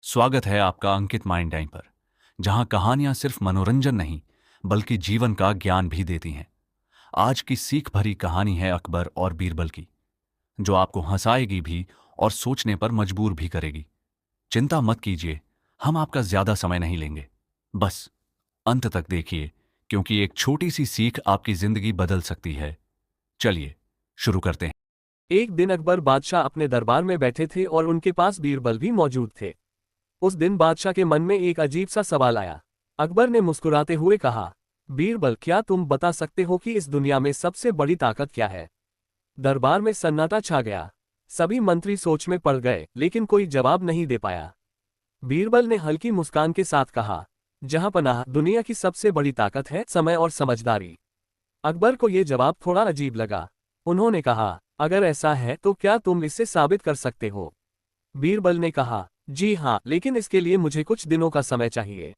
स्वागत है आपका अंकित माइंड टाइम पर, जहां कहानियां सिर्फ मनोरंजन नहीं बल्कि जीवन का ज्ञान भी देती हैं। आज की सीख भरी कहानी है अकबर और बीरबल की, जो आपको हंसाएगी भी और सोचने पर मजबूर भी करेगी। चिंता मत कीजिए, हम आपका ज्यादा समय नहीं लेंगे। बस अंत तक देखिए, क्योंकि एक छोटी सी सीख आपकी जिंदगी बदल सकती है। चलिए शुरू करते हैं। एक दिन अकबर बादशाह अपने दरबार में बैठे थे और उनके पास बीरबल भी मौजूद थे। उस दिन बादशाह के मन में एक अजीब सा सवाल आया। अकबर ने मुस्कुराते हुए कहा, बीरबल, क्या तुम बता सकते हो कि इस दुनिया में सबसे बड़ी ताकत क्या है? दरबार में सन्नाटा छा गया। सभी मंत्री सोच में पड़ गए, लेकिन कोई जवाब नहीं दे पाया। बीरबल ने हल्की मुस्कान के साथ कहा, जहांपनाह, दुनिया की सबसे बड़ी ताकत है समय और समझदारी। अकबर को यह जवाब थोड़ा अजीब लगा। उन्होंने कहा, अगर ऐसा है तो क्या तुम इसे साबित कर सकते हो? बीरबल ने कहा, जी हाँ, लेकिन इसके लिए मुझे कुछ दिनों का समय चाहिए।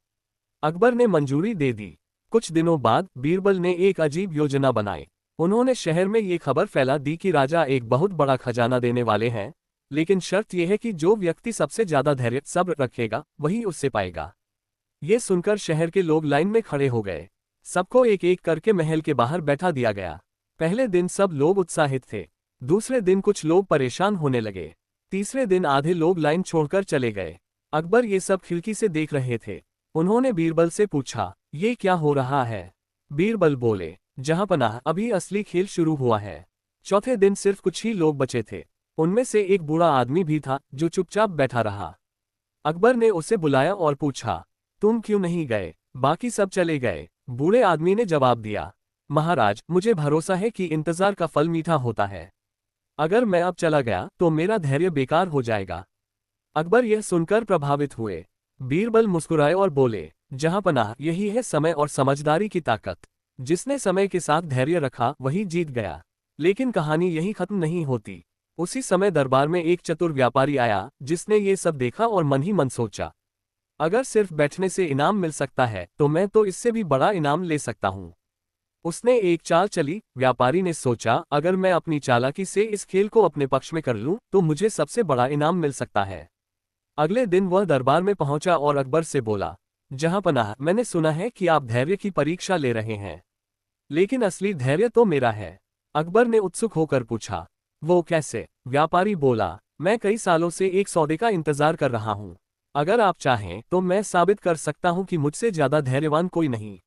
अकबर ने मंजूरी दे दी। कुछ दिनों बाद बीरबल ने एक अजीब योजना बनाई। उन्होंने शहर में ये खबर फैला दी कि राजा एक बहुत बड़ा खजाना देने वाले हैं, लेकिन शर्त यह है कि जो व्यक्ति सबसे ज्यादा धैर्य सब्र रखेगा वही उससे पाएगा। ये सुनकर शहर के लोग लाइन में खड़े हो गए। सबको एक एक करके महल के बाहर बैठा दिया गया। पहले दिन सब लोग उत्साहित थे। दूसरे दिन कुछ लोग परेशान होने लगे। तीसरे दिन आधे लोग लाइन छोड़कर चले गए। अकबर ये सब खिड़की से देख रहे थे। उन्होंने बीरबल से पूछा, ये क्या हो रहा है? बीरबल बोले, जहांपनाह, अभी असली खेल शुरू हुआ है। चौथे दिन सिर्फ कुछ ही लोग बचे थे। उनमें से एक बूढ़ा आदमी भी था जो चुपचाप बैठा रहा। अकबर ने उसे बुलाया और पूछा, तुम क्यों नहीं गए? बाकी सब चले गए। बूढ़े आदमी ने जवाब दिया, महाराज, मुझे भरोसा है कि इंतजार का फल मीठा होता है। अगर मैं अब चला गया तो मेरा धैर्य बेकार हो जाएगा। अकबर यह सुनकर प्रभावित हुए। बीरबल मुस्कुराए और बोले, जहांपनाह, यही है समय और समझदारी की ताकत। जिसने समय के साथ धैर्य रखा वही जीत गया। लेकिन कहानी यही खत्म नहीं होती। उसी समय दरबार में एक चतुर व्यापारी आया, जिसने ये सब देखा और मन ही मन सोचा, अगर सिर्फ बैठने से इनाम मिल सकता है तो मैं तो इससे भी बड़ा इनाम ले सकता हूँ। उसने एक चाल चली। व्यापारी ने सोचा, अगर मैं अपनी चालाकी से इस खेल को अपने पक्ष में कर लूं तो मुझे सबसे बड़ा इनाम मिल सकता है। अगले दिन वह दरबार में पहुंचा और अकबर से बोला, जहांपनाह, मैंने सुना है कि आप धैर्य की परीक्षा ले रहे हैं, लेकिन असली धैर्य तो मेरा है। अकबर ने उत्सुक होकर पूछा, वो कैसे? व्यापारी बोला, मैं कई सालों से एक सौदे का इंतजार कर रहा हूँ। अगर आप चाहें तो मैं साबित कर सकता हूँ कि मुझसे ज्यादा धैर्यवान कोई नहीं।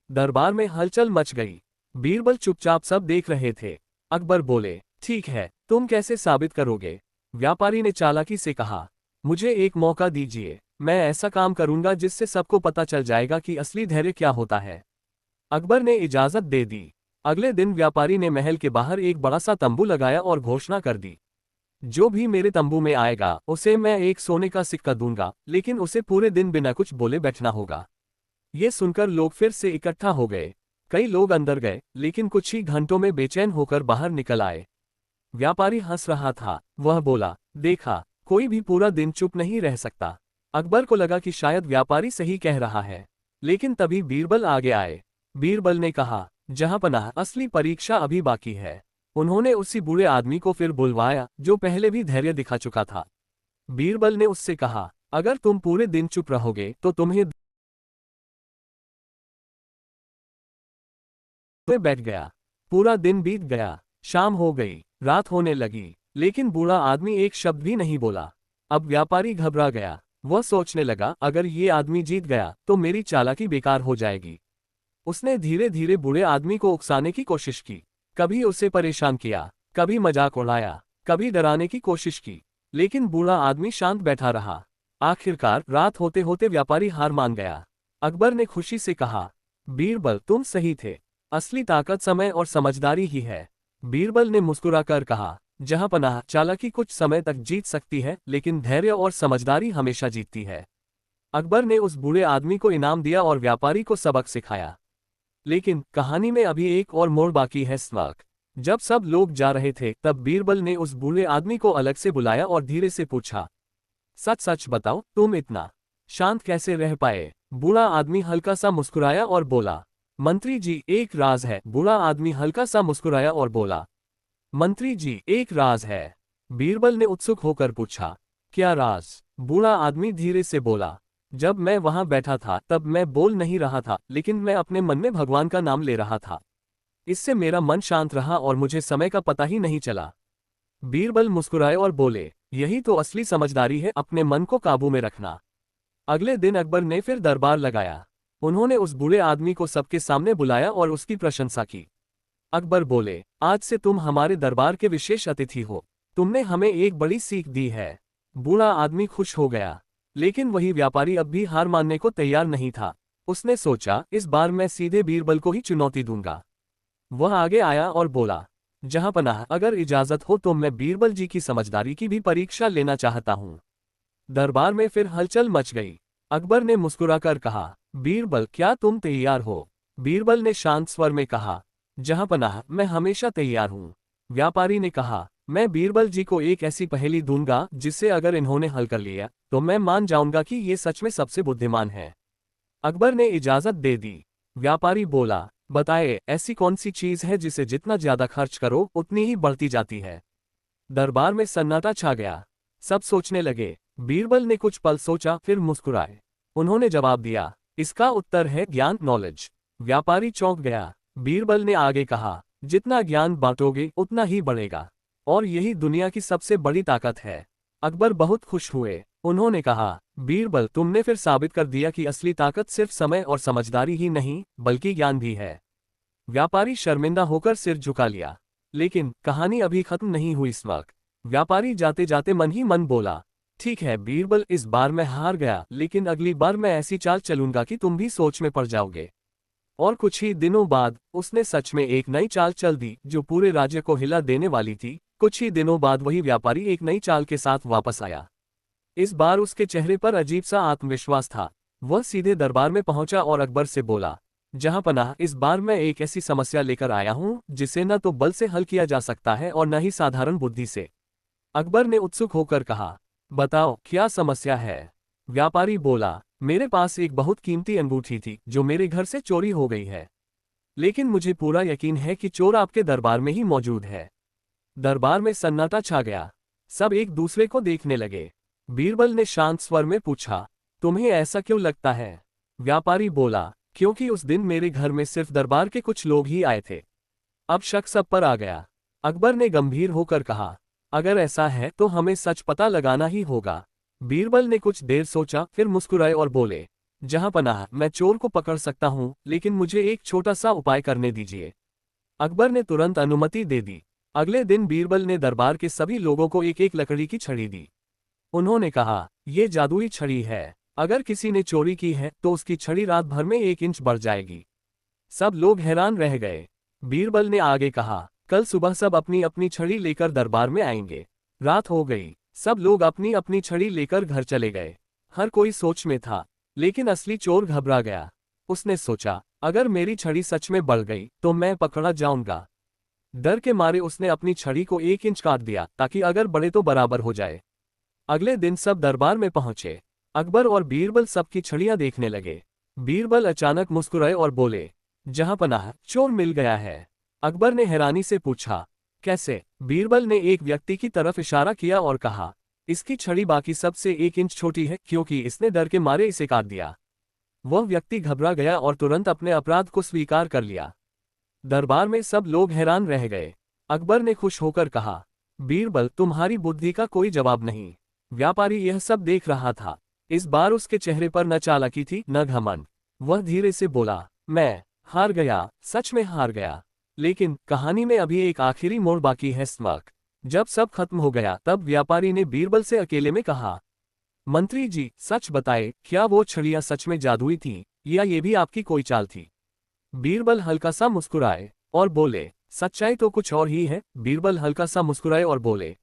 दरबार में हलचल मच गई। बीरबल चुपचाप सब देख रहे थे। अकबर बोले, ठीक है, तुम कैसे साबित करोगे? व्यापारी ने चालाकी से कहा, मुझे एक मौका दीजिए, मैं ऐसा काम करूंगा जिससे सबको पता चल जाएगा कि असली धैर्य क्या होता है। अकबर ने इजाजत दे दी। अगले दिन व्यापारी ने महल के बाहर एक बड़ा सा तंबू लगाया और घोषणा कर दी, जो भी मेरे तंबू में आएगा उसे मैं एक सोने का सिक्का दूंगा, लेकिन उसे पूरे दिन बिना कुछ बोले बैठना होगा। ये सुनकर लोग फिर से इकट्ठा हो गए। कई लोग अंदर गए, लेकिन कुछ ही घंटों में बेचैन होकर बाहर निकल आए। व्यापारी हंस रहा था। वह बोला, देखा, कोई भी पूरा दिन चुप नहीं रह सकता। अकबर को लगा कि शायद व्यापारी सही कह रहा है। लेकिन तभी बीरबल आगे आए। बीरबल ने कहा, जहांपनाह, असली परीक्षा अभी बाकी है। उन्होंने उसी बूढ़े आदमी को फिर बुलवाया, जो पहले भी धैर्य दिखा चुका था। बीरबल ने उससे कहा, अगर तुम पूरे दिन चुप रहोगे तो तुम्हें बैठ गया। पूरा दिन बीत गया। शाम हो गई, रात होने लगी, लेकिन बूढ़ा आदमी एक शब्द भी नहीं बोला। अब व्यापारी घबरा गया। वह सोचने लगा, अगर ये आदमी जीत गया तो मेरी चालाकी बेकार हो जाएगी। उसने धीरे धीरे बूढ़े आदमी को उकसाने की कोशिश की। कभी उसे परेशान किया, कभी मजाक उड़ाया, कभी डराने की कोशिश की, लेकिन बूढ़ा आदमी शांत बैठा रहा। आखिरकार रात होते होते व्यापारी हार मान गया। अकबर ने खुशी से कहा, बीरबल, तुम सही थे। असली ताकत समय और समझदारी ही है। बीरबल ने मुस्कुराकर कहा, जहांपनाह, चालाकी कुछ समय तक जीत सकती है, लेकिन धैर्य और समझदारी हमेशा जीतती है। अकबर ने उस बूढ़े आदमी को इनाम दिया और व्यापारी को सबक सिखाया। लेकिन कहानी में अभी एक और मोड़ बाकी है। स्वर्ग। जब सब लोग जा रहे थे तब बीरबल ने उस बूढ़े आदमी को अलग से बुलाया और धीरे से पूछा, सच सच बताओ, तुम इतना शांत कैसे रह पाए? बूढ़ा आदमी हल्का सा मुस्कुराया और बोला, मंत्री जी, एक राज है। बूढ़ा आदमी हल्का सा मुस्कुराया और बोला, मंत्री जी, एक राज है। बीरबल ने उत्सुक होकर पूछा, क्या राज? बूढ़ा आदमी धीरे से बोला, जब मैं वहां बैठा था तब मैं बोल नहीं रहा था, लेकिन मैं अपने मन में भगवान का नाम ले रहा था। इससे मेरा मन शांत रहा और मुझे समय का पता ही नहीं चला। बीरबल मुस्कुराए और बोले, यही तो असली समझदारी है, अपने मन को काबू में रखना। अगले दिन अकबर ने फिर दरबार लगाया। उन्होंने उस बूढ़े आदमी को सबके सामने बुलाया और उसकी प्रशंसा की। अकबर बोले, आज से तुम हमारे दरबार के विशेष अतिथि हो। तुमने हमें एक बड़ी सीख दी है। बूढ़ा आदमी खुश हो गया, लेकिन वही व्यापारी अब भी हार मानने को तैयार नहीं था। उसने सोचा, इस बार मैं सीधे बीरबल को ही चुनौती दूंगा। वह आगे आया और बोला, जहांपनाह, अगर इजाजत हो तो मैं बीरबल जी की समझदारी की भी परीक्षा लेना चाहता हूं। दरबार में फिर हलचल मच गई। अकबर ने मुस्कुराकर कहा, बीरबल, क्या तुम तैयार हो? बीरबल ने शांत स्वर में कहा, जहांपनाह, मैं हमेशा तैयार हूं। व्यापारी ने कहा, मैं बीरबल जी को एक ऐसी पहेली दूंगा जिससे अगर इन्होंने हल कर लिया तो मैं मान जाऊंगा कि ये सच में सबसे बुद्धिमान है। अकबर ने इजाजत दे दी। व्यापारी बोला, बताए, ऐसी कौन सी चीज है जिसे जितना ज्यादा खर्च करो उतनी ही बढ़ती जाती है? दरबार में सन्नाटा छा गया। सब सोचने लगे। बीरबल ने कुछ पल सोचा, फिर मुस्कुराए। उन्होंने जवाब दिया, इसका उत्तर है ज्ञान, नॉलेज। व्यापारी चौंक गया। बीरबल ने आगे कहा, जितना ज्ञान बांटोगे उतना ही बढ़ेगा, और यही दुनिया की सबसे बड़ी ताकत है। अकबर बहुत खुश हुए। उन्होंने कहा, बीरबल, तुमने फिर साबित कर दिया कि असली ताकत सिर्फ समय और समझदारी ही नहीं बल्कि ज्ञान भी है। व्यापारी शर्मिंदा होकर सिर झुका लिया। लेकिन कहानी अभी खत्म नहीं हुई। इस वक्त व्यापारी जाते जाते मन ही मन बोला, ठीक है बीरबल, इस बार मैं हार गया, लेकिन अगली बार मैं ऐसी चाल चलूंगा कि तुम भी सोच में पड़ जाओगे। और कुछ ही दिनों बाद उसने सच में एक नई चाल चल दी जो पूरे राज्य को हिला देने वाली थी। कुछ ही दिनों बाद वही व्यापारी एक नई चाल के साथ वापस आया। इस बार उसके चेहरे पर अजीब सा आत्मविश्वास था। वह सीधे दरबार में पहुंचा और अकबर से बोला, जहांपनाह, इस बार मैं एक ऐसी समस्या लेकर आया हूं जिसे न तो बल से हल किया जा सकता है और न ही साधारण बुद्धि से। अकबर ने उत्सुक होकर कहा, बताओ, क्या समस्या है? व्यापारी बोला, मेरे पास एक बहुत कीमती अंगूठी थी जो मेरे घर से चोरी हो गई है, लेकिन मुझे पूरा यकीन है कि चोर आपके दरबार में ही मौजूद है। दरबार में सन्नाटा छा गया। सब एक दूसरे को देखने लगे। बीरबल ने शांत स्वर में पूछा, तुम्हें ऐसा क्यों लगता है? व्यापारी बोला, क्योंकि उस दिन मेरे घर में सिर्फ दरबार के कुछ लोग ही आए थे। अब शक सब पर आ गया। अकबर ने गंभीर होकर कहा, अगर ऐसा है तो हमें सच पता लगाना ही होगा। बीरबल ने कुछ देर सोचा, फिर मुस्कुराए और बोले, जहांपनाह, मैं चोर को पकड़ सकता हूं, लेकिन मुझे एक छोटा सा उपाय करने दीजिए। अकबर ने तुरंत अनुमति दे दी। अगले दिन बीरबल ने दरबार के सभी लोगों को एक एक लकड़ी की छड़ी दी। उन्होंने कहा, ये जादुई छड़ी है, अगर किसी ने चोरी की है तो उसकी छड़ी रात भर में 1 इंच बढ़ जाएगी। सब लोग हैरान रह गए। बीरबल ने आगे कहा, कल सुबह सब अपनी अपनी छड़ी लेकर दरबार में आएंगे। रात हो गई। सब लोग अपनी अपनी छड़ी लेकर घर चले गए। हर कोई सोच में था, लेकिन असली चोर घबरा गया। उसने सोचा, अगर मेरी छड़ी सच में बढ़ गई तो मैं पकड़ा जाऊंगा। डर के मारे उसने अपनी छड़ी को 1 इंच काट दिया ताकि अगर बढ़े तो बराबर हो जाए। अगले दिन सब दरबार में पहुंचे। अकबर और बीरबल सबकी छड़ियां देखने लगे। बीरबल अचानक मुस्कुराए और बोले, जहांपनाह, चोर मिल गया है। अकबर ने हैरानी से पूछा, कैसे? बीरबल ने एक व्यक्ति की तरफ इशारा किया और कहा, इसकी छड़ी बाकी सबसे 1 इंच छोटी है क्योंकि इसने डर के मारे इसे काट दिया। वह व्यक्ति घबरा गया और तुरंत अपने अपराध को स्वीकार कर लिया। दरबार में सब लोग हैरान रह गए। अकबर ने खुश होकर कहा, बीरबल, तुम्हारी बुद्धि का कोई जवाब नहीं। व्यापारी यह सब देख रहा था। इस बार उसके चेहरे पर न चालाकी थी न घमंड। वह धीरे से बोला, मैं हार गया, सच में हार गया। लेकिन कहानी में अभी एक आखिरी मोड़ बाकी है। स्मक जब सब खत्म हो गया तब व्यापारी ने बीरबल से अकेले में कहा, मंत्री जी, सच बताए, क्या वो छड़ियां सच में जादुई थीं या ये भी आपकी कोई चाल थी? बीरबल हल्का सा मुस्कुराए और बोले, सच्चाई तो कुछ और ही है। बीरबल हल्का सा मुस्कुराए और बोले,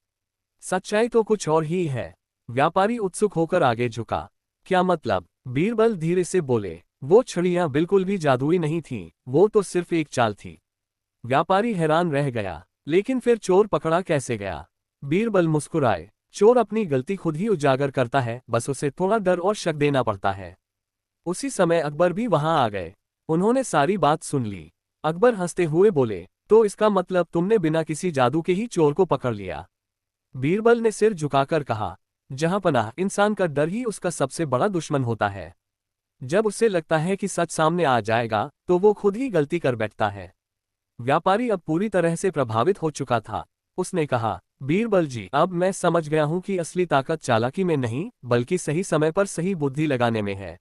सच्चाई तो कुछ और ही है। व्यापारी उत्सुक होकर आगे झुका, क्या मतलब? बीरबल धीरे से बोले, वो छड़ियां बिल्कुल भी जादुई नहीं थीं, वो तो सिर्फ एक चाल थी। व्यापारी हैरान रह गया, लेकिन फिर चोर पकड़ा कैसे गया? बीरबल मुस्कुराए, चोर अपनी गलती खुद ही उजागर करता है, बस उसे थोड़ा डर और शक देना पड़ता है। उसी समय अकबर भी वहां आ गए। उन्होंने सारी बात सुन ली। अकबर हंसते हुए बोले, तो इसका मतलब तुमने बिना किसी जादू के ही चोर को पकड़ लिया? बीरबल ने सिर झुकाकर कहा, जहां पनाह, इंसान का डर ही उसका सबसे बड़ा दुश्मन होता है। जब उसे लगता है कि सच सामने आ जाएगा तो वो खुद ही गलती कर बैठता है। व्यापारी अब पूरी तरह से प्रभावित हो चुका था। उसने कहा, बीरबल जी, अब मैं समझ गया हूं कि असली ताकत चालाकी में नहीं बल्कि सही समय पर सही बुद्धि लगाने में है।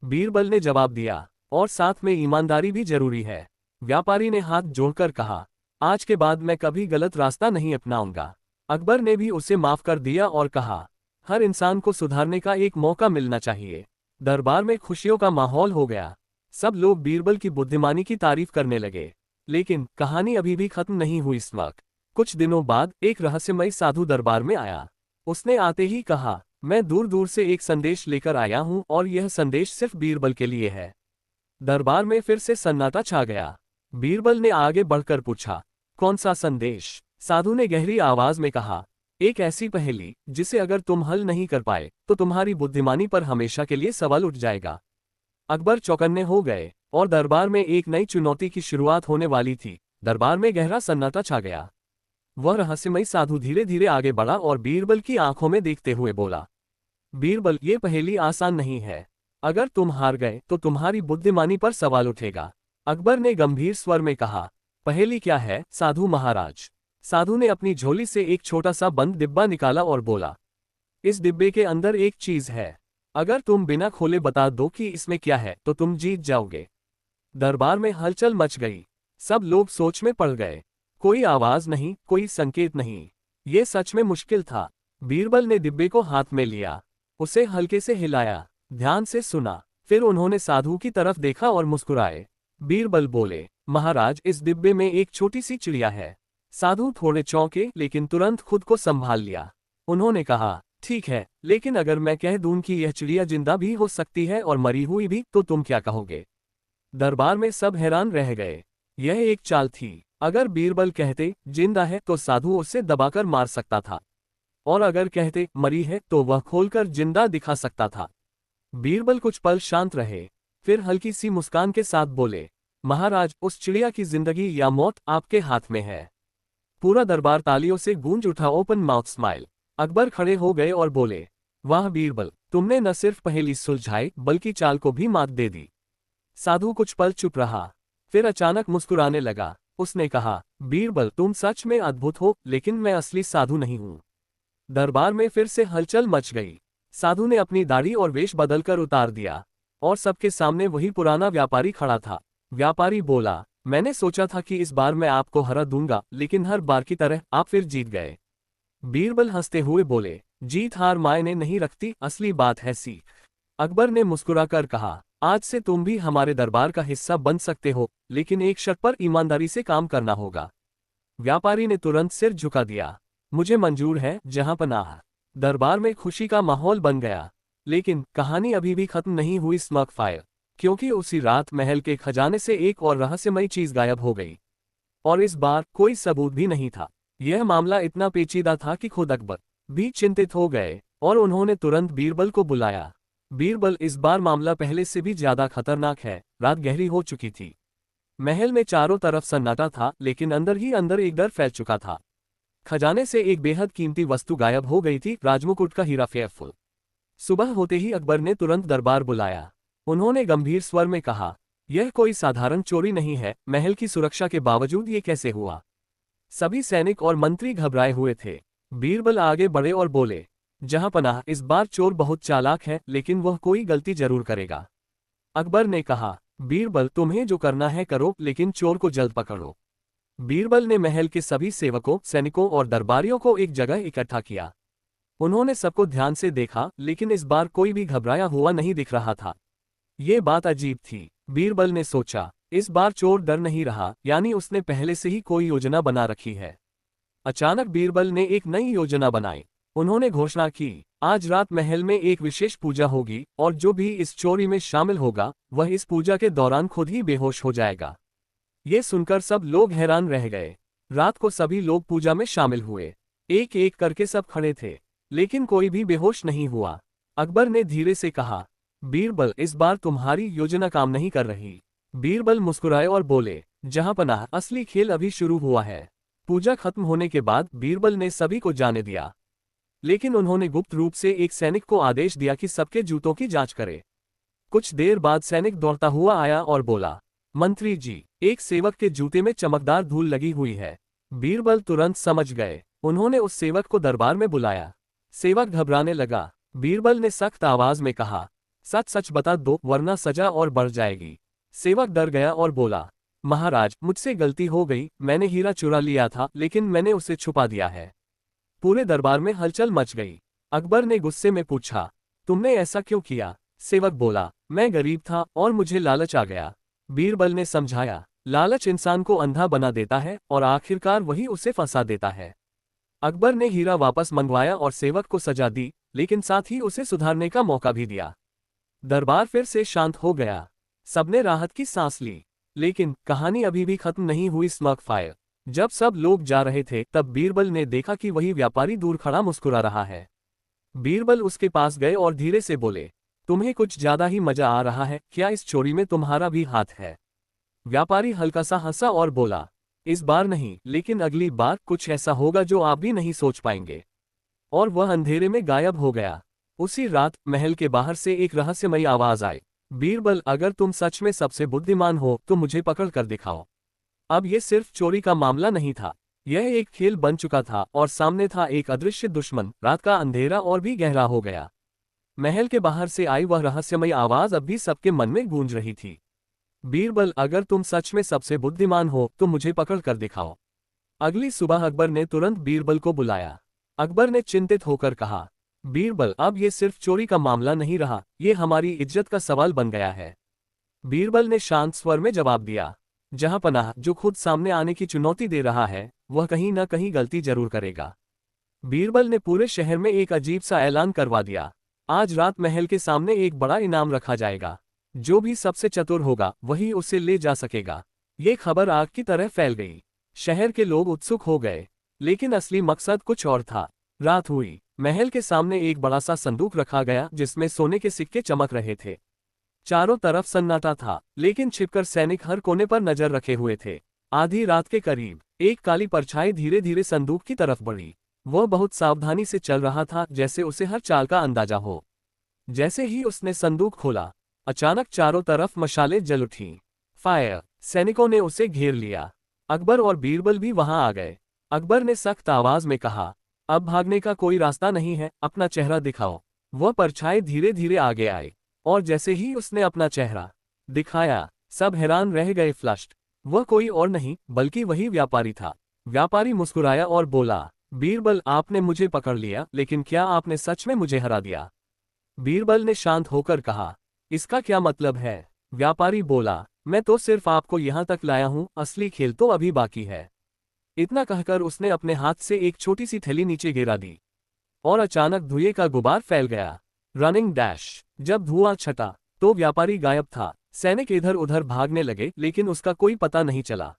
बीरबल ने जवाब दिया, और साथ में ईमानदारी भी जरूरी है। व्यापारी ने हाथ जोड़कर कहा, आज के बाद मैं कभी गलत रास्ता नहीं अपनाऊंगा। अकबर ने भी उसे माफ कर दिया और कहा, हर इंसान को सुधारने का एक मौका मिलना चाहिए। दरबार में खुशियों का माहौल हो गया। सब लोग बीरबल की बुद्धिमानी की तारीफ करने लगे। लेकिन कहानी अभी भी खत्म नहीं हुई। इस वक्त कुछ दिनों बाद एक रहस्यमयी साधु दरबार में आया। उसने आते ही कहा, मैं दूर दूर से एक संदेश लेकर आया हूं और यह संदेश सिर्फ बीरबल के लिए है। दरबार में फिर से सन्नाटा छा गया। बीरबल ने आगे बढ़कर पूछा, कौन सा संदेश? साधु ने गहरी आवाज में कहा, एक ऐसी पहेली जिसे अगर तुम हल नहीं कर पाए तो तुम्हारी बुद्धिमानी पर हमेशा के लिए सवाल उठ जाएगा। अकबर चौकन्ने हो गए और दरबार में एक नई चुनौती की शुरुआत होने वाली थी। दरबार में गहरा सन्नाटा छा गया। वह रहस्यमयी साधु धीरे धीरे आगे बढ़ा और बीरबल की आंखों में देखते हुए बोला, बीरबल, ये पहेली आसान नहीं है। अगर तुम हार गए तो तुम्हारी बुद्धिमानी पर सवाल उठेगा। अकबर ने गंभीर स्वर में कहा, पहेली क्या है साधु महाराज? साधु ने अपनी झोली से एक छोटा सा बंद डिब्बा निकाला और बोला, इस डिब्बे के अंदर एक चीज है। अगर तुम बिना खोले बता दो कि इसमें क्या है तो तुम जीत जाओगे। दरबार में हलचल मच गई। सब लोग सोच में पड़ गए। कोई आवाज नहीं, कोई संकेत नहीं। ये सच में मुश्किल था। बीरबल ने डिब्बे को हाथ में लिया, उसे हल्के से हिलाया, ध्यान से सुना। फिर उन्होंने साधु की तरफ देखा और मुस्कुराए। बीरबल बोले, महाराज, इस डिब्बे में एक छोटी सी चिड़िया है। साधु थोड़े चौंके लेकिन तुरंत खुद को संभाल लिया। उन्होंने कहा, ठीक है, लेकिन अगर मैं कह दूं कि यह चिड़िया जिंदा भी हो सकती है और मरी हुई भी तो तुम क्या कहोगे? दरबार में सब हैरान रह गए। यह एक चाल थी। अगर बीरबल कहते जिंदा है तो साधु उसे दबाकर मार सकता था, और अगर कहते मरी है तो वह खोलकर जिंदा दिखा सकता था। बीरबल कुछ पल शांत रहे, फिर हल्की सी मुस्कान के साथ बोले, महाराज, उस चिड़िया की जिंदगी या मौत आपके हाथ में है। पूरा दरबार तालियों से गूंज उठा। Open mouth smile. अकबर खड़े हो गए और बोले, वाह बीरबल, तुमने न सिर्फ पहेली सुलझाई बल्कि चाल को भी मात दे दी। साधु कुछ पल चुप रहा, फिर अचानक मुस्कुराने लगा। उसने कहा, बीरबल, तुम सच में अद्भुत हो, लेकिन मैं असली साधु नहीं हूं। दरबार में फिर से हलचल मच गई। साधु ने अपनी दाढ़ी और वेश बदलकर उतार दिया और सबके सामने वही पुराना व्यापारी खड़ा था। व्यापारी बोला, मैंने सोचा था कि इस बार मैं आपको हरा दूंगा, लेकिन हर बार की तरह आप फिर जीत गए। बीरबल हंसते हुए बोले, जीत हार मायने नहीं रखती, असली बात है सीख। अकबर ने मुस्कुराकर कहा, आज से तुम भी हमारे दरबार का हिस्सा बन सकते हो, लेकिन एक शर्त पर ईमानदारी से काम करना होगा। व्यापारी ने तुरंत सिर झुका दिया, मुझे मंजूर है जहां पनाह। दरबार में खुशी का माहौल बन गया। लेकिन कहानी अभी भी खत्म नहीं हुई। स्मग फायर, क्योंकि उसी रात महल के खजाने से एक और रहस्यमयी चीज गायब हो गई, और इस बार कोई सबूत भी नहीं था। यह मामला इतना पेचीदा था कि खुद अकबर भी चिंतित हो गए और उन्होंने तुरंत बीरबल को बुलाया। बीरबल, इस बार मामला पहले से भी ज्यादा खतरनाक है। रात गहरी हो चुकी थी। महल में चारों तरफ सन्नाटा था, लेकिन अंदर ही अंदर एक डर फैल चुका था। खजाने से एक बेहद कीमती वस्तु गायब हो गई थी, राजमुकुट का हीरा फेयरफुल। सुबह होते ही अकबर ने तुरंत दरबार बुलाया। उन्होंने गंभीर स्वर में कहा, यह कोई साधारण चोरी नहीं है। महल की सुरक्षा के बावजूद ये कैसे हुआ? सभी सैनिक और मंत्री घबराए हुए थे। बीरबल आगे बढ़े और बोले, जहां पनाह, इस बार चोर बहुत चालाक है, लेकिन वह कोई गलती जरूर करेगा। अकबर ने कहा, बीरबल, तुम्हें जो करना है करो, लेकिन चोर को जल्द पकड़ो। बीरबल ने महल के सभी सेवकों, सैनिकों और दरबारियों को एक जगह इकट्ठा किया। उन्होंने सबको ध्यान से देखा, लेकिन इस बार कोई भी घबराया हुआ नहीं दिख रहा था। ये बात अजीब थी। बीरबल ने सोचा, इस बार चोर डर नहीं रहा, यानी उसने पहले से ही कोई योजना बना रखी है। अचानक बीरबल ने एक नई योजना बनाई। उन्होंने घोषणा की, आज रात महल में एक विशेष पूजा होगी और जो भी इस चोरी में शामिल होगा वह इस पूजा के दौरान खुद ही बेहोश हो जाएगा। ये सुनकर सब लोग हैरान रह गए। रात को सभी लोग पूजा में शामिल हुए। एक एक करके सब खड़े थे, लेकिन कोई भी बेहोश नहीं हुआ। अकबर ने धीरे से कहा, बीरबल, इस बार तुम्हारी योजना काम नहीं कर रही। बीरबल मुस्कुराए और बोले, जहां पनाह, असली खेल अभी शुरू हुआ है। पूजा खत्म होने के बाद बीरबल ने सभी को जाने दिया, लेकिन उन्होंने गुप्त रूप से एक सैनिक को आदेश दिया कि सबके जूतों की जांच करे। कुछ देर बाद सैनिक दौड़ता हुआ आया और बोला, मंत्री जी, एक सेवक के जूते में चमकदार धूल लगी हुई है। बीरबल तुरंत समझ गए। उन्होंने उस सेवक को दरबार में बुलाया। सेवक घबराने लगा। बीरबल ने सख्त आवाज में कहा, सच सच बता दो वरना सजा और बढ़ जाएगी। सेवक डर गया और बोला, महाराज, मुझसे गलती हो गई, मैंने हीरा चुरा लिया था लेकिन मैंने उसे छुपा दिया है। पूरे दरबार में हलचल मच गई। अकबर ने गुस्से में पूछा, तुमने ऐसा क्यों किया? सेवक बोला, मैं गरीब था और मुझे लालच आ गया। बीरबल ने समझाया, लालच इंसान को अंधा बना देता है और आखिरकार वही उसे फंसा देता है। अकबर ने हीरा वापस मंगवाया और सेवक को सजा दी, लेकिन साथ ही उसे सुधारने का मौका भी दिया। दरबार फिर से शांत हो गया। सबने राहत की सांस ली। लेकिन कहानी अभी भी खत्म नहीं हुई। Smug fire. जब सब लोग जा रहे थे तब बीरबल ने देखा कि वही व्यापारी दूर खड़ा मुस्कुरा रहा है। बीरबल उसके पास गए और धीरे से बोले, तुम्हें कुछ ज्यादा ही मजा आ रहा है क्या? इस चोरी में तुम्हारा भी हाथ है? व्यापारी हल्का सा हंसा और बोला, इस बार नहीं, लेकिन अगली बार कुछ ऐसा होगा जो आप भी नहीं सोच पाएंगे। और वह अंधेरे में गायब हो गया। उसी रात महल के बाहर से एक रहस्यमयी आवाज आई, बीरबल, अगर तुम सच में सबसे बुद्धिमान हो तो मुझे पकड़ कर दिखाओ। अब ये सिर्फ चोरी का मामला नहीं था, यह एक खेल बन चुका था और सामने था एक अदृश्य दुश्मन। रात का अंधेरा और भी गहरा हो गया। महल के बाहर से आई वह रहस्यमयी आवाज अब भी सबके मन में गूंज रही थी, बीरबल, अगर तुम सच में सबसे बुद्धिमान हो तो मुझे पकड़ कर दिखाओ। अगली सुबह अकबर ने तुरंत बीरबल को बुलाया। अकबर ने चिंतित होकर कहा, बीरबल, अब ये सिर्फ चोरी का मामला नहीं रहा, ये हमारी इज्जत का सवाल बन गया है। बीरबल ने शांत स्वर में जवाब दिया, जहांपनाह, जो खुद सामने आने की चुनौती दे रहा है वह कहीं न कहीं गलती जरूर करेगा। बीरबल ने पूरे शहर में एक अजीब सा ऐलान करवा दिया, आज रात महल के सामने एक बड़ा इनाम रखा जाएगा। जो भी सबसे चतुर होगा वही उसे ले जा सकेगा। ये खबर आग की तरह फैल गई। शहर के लोग उत्सुक हो गए, लेकिन असली मकसद कुछ और था। रात हुई। महल के सामने एक बड़ा सा संदूक रखा गया जिसमें सोने के सिक्के चमक रहे थे। चारों तरफ सन्नाटा था, लेकिन छिपकर सैनिक हर कोने पर नजर रखे हुए थे। आधी रात के करीब एक काली परछाई धीरे धीरे संदूक की तरफ बढ़ी। वह बहुत सावधानी से चल रहा था, जैसे उसे हर चाल का अंदाजा हो। जैसे ही उसने संदूक खोला, अचानक चारों तरफ मशालें जल उठीं। फायर! सैनिकों ने उसे घेर लिया। अकबर और बीरबल भी वहां आ गए। अकबर ने सख्त आवाज में कहा, अब भागने का कोई रास्ता नहीं है, अपना चेहरा दिखाओ। वह परछाई धीरे धीरे आगे आए, और जैसे ही उसने अपना चेहरा दिखाया, सब हैरान रह गए। फ्लश्ड! वह कोई और नहीं बल्कि वही व्यापारी था। व्यापारी मुस्कुराया और बोला, बीरबल, आपने मुझे पकड़ लिया, लेकिन क्या आपने सच में मुझे हरा दिया? बीरबल ने शांत होकर कहा, इसका क्या मतलब है? व्यापारी बोला, मैं तो सिर्फ आपको यहां तक लाया हूं, असली खेल तो अभी बाकी है। इतना कहकर उसने अपने हाथ से एक छोटी सी थैली नीचे गिरा दी, और अचानक धुएं का गुबार फैल गया। Running dash! जब धुआं छटा तो व्यापारी गायब था। सैनिक इधर उधर भागने लगे, लेकिन उसका कोई पता नहीं चला।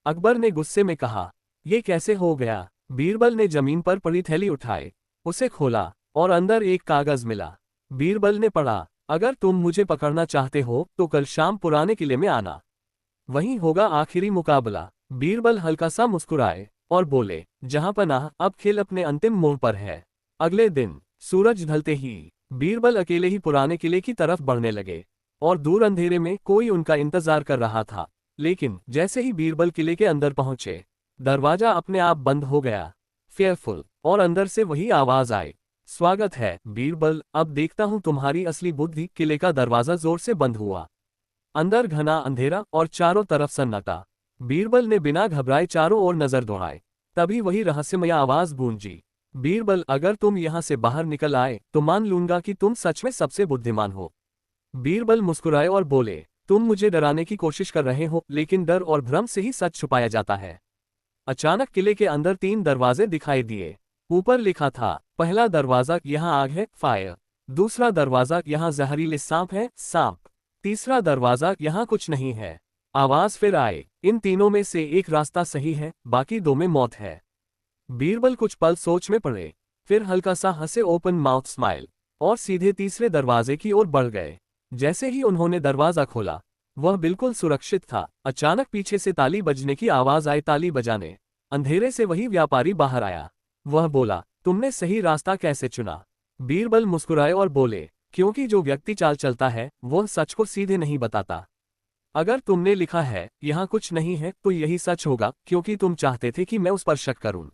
अकबर ने गुस्से में कहा, ये कैसे हो गया? बीरबल ने जमीन पर पड़ी थैली उठाई, उसे खोला और अंदर एक कागज मिला। बीरबल ने पढ़ा, अगर तुम मुझे पकड़ना चाहते हो तो कल शाम पुराने किले में आना, वहीं होगा आखिरी मुकाबला। बीरबल हल्का सा मुस्कुराए और बोले, जहांपनाह, अब खेल अपने अंतिम मोड़ पर है। अगले दिन सूरज ढलते ही बीरबल अकेले ही पुराने किले की तरफ बढ़ने लगे, और दूर अंधेरे में कोई उनका इंतजार कर रहा था। लेकिन जैसे ही बीरबल किले के अंदर पहुंचे, दरवाजा अपने आप बंद हो गया। फेयरफुल! और अंदर से वही आवाज आई, स्वागत है बीरबल, अब देखता हूं तुम्हारी असली बुद्धि। किले का दरवाजा जोर से बंद हुआ। अंदर घना अंधेरा और चारों तरफ सन्नाटा। बीरबल ने बिना घबराए चारों ओर नजर दौड़ाई। तभी वही रहस्यमय आवाज गूंजी, बीरबल, अगर तुम यहां से बाहर निकल आए तो मान लूंगा कि तुम सच में सबसे बुद्धिमान हो। बीरबल मुस्कुराए और बोले, तुम मुझे डराने की कोशिश कर रहे हो, लेकिन डर और भ्रम से ही सच छुपाया जाता है। अचानक किले के अंदर 3 दरवाजे दिखाई दिए। ऊपर लिखा था, पहला दरवाजा, यहाँ आग है, फायर। दूसरा दरवाजा, यहाँ जहरीले सांप है, सांप। तीसरा दरवाजा, यहाँ कुछ नहीं है। आवाज फिर आए, इन तीनों में से एक रास्ता सही है, बाकी 2 में मौत है। बीरबल कुछ पल सोच में पड़े, फिर हल्का सा हंसे, ओपन माउथ स्माइल, और सीधे तीसरे दरवाजे की ओर बढ़ गए। जैसे ही उन्होंने दरवाजा खोला, वह बिल्कुल सुरक्षित था। अचानक पीछे से ताली बजने की आवाज आई। ताली बजाने। अंधेरे से वही व्यापारी बाहर आया। वह बोला, तुमने सही रास्ता कैसे चुना? बीरबल मुस्कुराए और बोले, क्योंकि जो व्यक्ति चाल चलता है वह सच को सीधे नहीं बताता। अगर तुमने लिखा है यहाँ कुछ नहीं है तो यही सच होगा, क्योंकि तुम चाहते थे कि मैं उस पर शक करूं।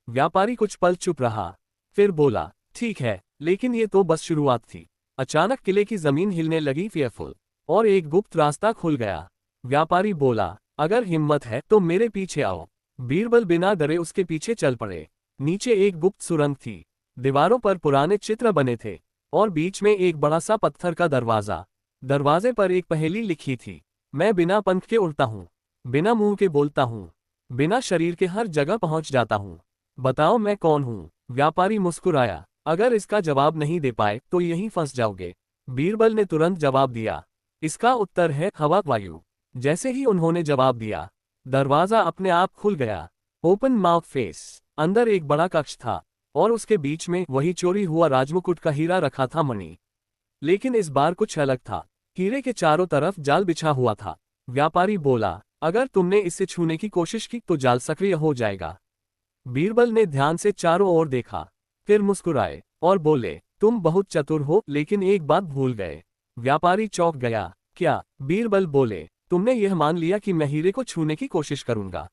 व्यापारी कुछ पल चुप रहा, फिर बोला, ठीक है, लेकिन ये तो बस शुरुआत थी। अचानक किले की जमीन हिलने लगी, फेयरफुल, और एक गुप्त रास्ता खुल गया। व्यापारी बोला, अगर हिम्मत है तो मेरे पीछे आओ। बीरबल बिना डरे उसके पीछे चल पड़े। नीचे एक गुप्त सुरंग थी, दीवारों पर पुराने चित्र बने थे, और बीच में एक बड़ा सा पत्थर का दरवाजा। दरवाजे पर एक पहेली लिखी थी, मैं बिना पंख के उड़ता हूँ, बिना मुंह के बोलता हूँ, बिना शरीर के हर जगह पहुंच जाता हूँ। बताओ मैं कौन हूँ? व्यापारी मुस्कुराया, अगर इसका जवाब नहीं दे पाए तो यहीं फंस जाओगे। बीरबल ने तुरंत जवाब दिया, इसका उत्तर है हवा, वायु। जैसे ही उन्होंने जवाब दिया, दरवाजा अपने आप खुल गया। Open mouth face. अंदर एक बड़ा कक्ष था, और उसके बीच में वही चोरी हुआ राजमुकुट का हीरा रखा था, मणि। लेकिन इस बार कुछ अलग था। हीरे के चारों तरफ जाल बिछा हुआ था। व्यापारी बोला, अगर तुमने इसे छूने की कोशिश की तो जाल सक्रिय हो जाएगा। बीरबल ने ध्यान से चारों ओर देखा, फिर मुस्कुराए और बोले, तुम बहुत चतुर हो, लेकिन एक बात भूल गए। व्यापारी चौंक गया, क्या? बीरबल बोले, तुमने यह मान लिया कि मैं हीरे को छूने की कोशिश करूंगा।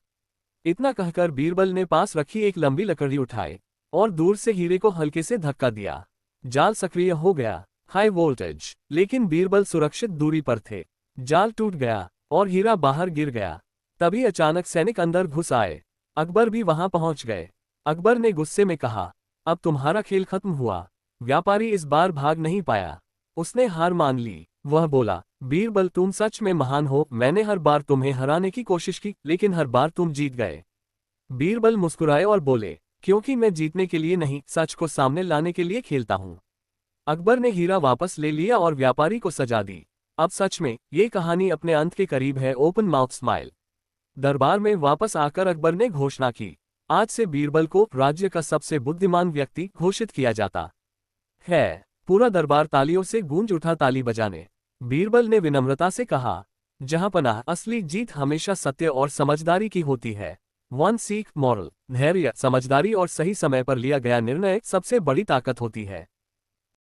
इतना कहकर बीरबल ने पास रखी एक लंबी लकड़ी उठाई और दूर से हीरे को हल्के से धक्का दिया। जाल सक्रिय हो गया, हाई वोल्टेज। लेकिन बीरबल सुरक्षित दूरी पर थे। जाल टूट गया और हीरा बाहर गिर गया। तभी अचानक सैनिक अंदर घुस आए। अकबर भी वहां पहुंच गए। अकबर ने गुस्से में कहा, अब तुम्हारा खेल खत्म हुआ। व्यापारी इस बार भाग नहीं पाया, उसने हार मान ली। वह बोला, बीरबल तुम सच में महान हो, मैंने हर बार तुम्हें हराने की कोशिश की, लेकिन हर बार तुम जीत गए। बीरबल मुस्कुराए और बोले, क्योंकि मैं जीतने के लिए नहीं, सच को सामने लाने के लिए खेलता हूँ। अकबर ने हीरा वापस ले लिया और व्यापारी को सजा दी। अब सच में ये कहानी अपने अंत के करीब है। Open mouth smile. दरबार में वापस आकर अकबर ने घोषणा की, आज से बीरबल को राज्य का सबसे बुद्धिमान व्यक्ति घोषित किया जाता है। पूरा दरबार तालियों से गूंज उठा, ताली बजाने। बीरबल ने विनम्रता से कहा, जहांपनाह, असली जीत हमेशा सत्य और समझदारी की होती है। वन सीख मॉरल, धैर्य, समझदारी और सही समय पर लिया गया निर्णय सबसे बड़ी ताकत होती है।